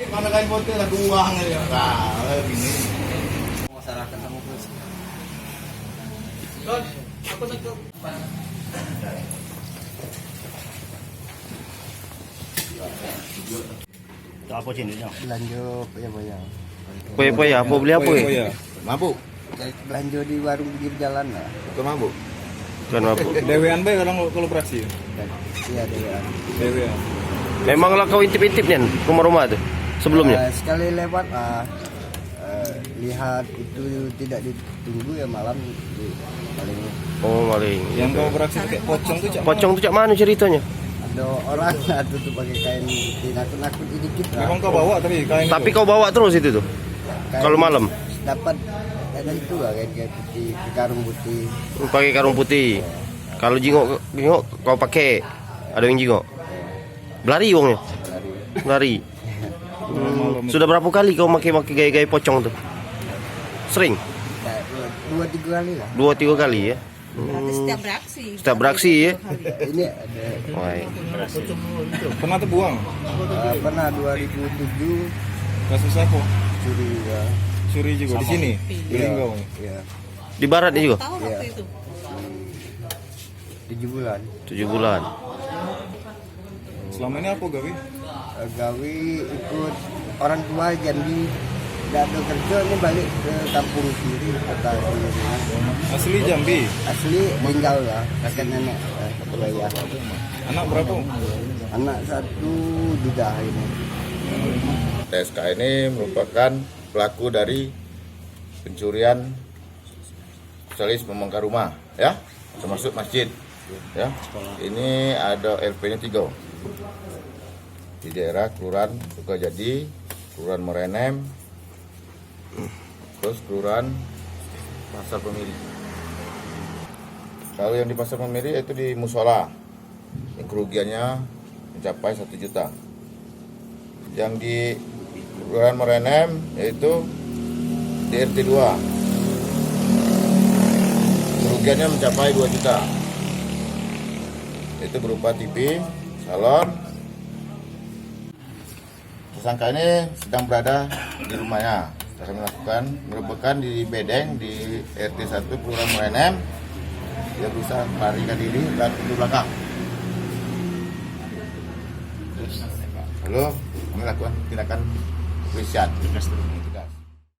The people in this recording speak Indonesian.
Mana kain putih lah uang ya. Nah, gini. Masyarakat sama polisi. Aku tutup. Apa sini? Belanja ya. Apa ya? Apa beli apa ya? Mabuk. Belanja di warung pinggir jalan lah. Bukan mabuk. Kan apa? Dewean bae orang kolaborasi. Iya dewan. Dewean. Memanglah kau intip-intip nih rumah-rumah tuh sebelumnya? Sekali lewat lihat itu tidak ditunggu ya malam itu paling. Oh maling. Yang kau beraksi pakai pocong tuh cak. Pocong tuh cak mana ceritanya? Ada orang tutup pakai kain nakut-nakut dikit lah. Memang kau bawa tapi kain. Tapi kau bawa terus itu tuh? Kalau malam? Dapat ada itu lah kain putih, karung putih. Pakai karung putih. Kalau jingok kau pakai, ada yang jingok. Belari uangnya? Belari. Sudah berapa kali kau pakai gaya-gaya pocong tuh? Sering? 2-3 kali lah. 2-3 kali ya? Setiap beraksi. Setiap beraksi ya? Ini ada Wah. Pernah terbuang. pernah 2007 Kasus apa? curi ya. Curi juga di sini. Di Linggau. Ya, Di barat juga? Tahun waktu itu. 7 bulan. 7 bulan. Selama ini apa gawe? Gawi ikut orang tua Jambi, tidak ada kerja, ini balik ke kampung sendiri, kota sendiri. Asli Jambi. Asli tinggal lah, kakek nenek Surabaya. Anak berapa? Anak satu duda ini. TSK ini merupakan pelaku dari pencurian spesialis membongkar rumah, ya, termasuk masjid, ya. Ini ada LP-nya 3 di daerah Kelurahan Sukajadi, Kelurahan Merenem, terus Kelurahan Pasar Pemiri. Kalau yang di Pasar Pemiri itu di musola, yang kerugiannya mencapai 1 juta. Yang di Kelurahan Merenem yaitu di RT 2, kerugiannya mencapai 2 juta. Itu berupa TV, salon. Tersangka ini sedang berada di rumahnya. Kami lakukan merupakan di Bedeng di RT 1 Kelurahan Merenem. Dia berusaha melarikan diri dan pintu belakang. Lalu kami lakukan tindakan kepolisian.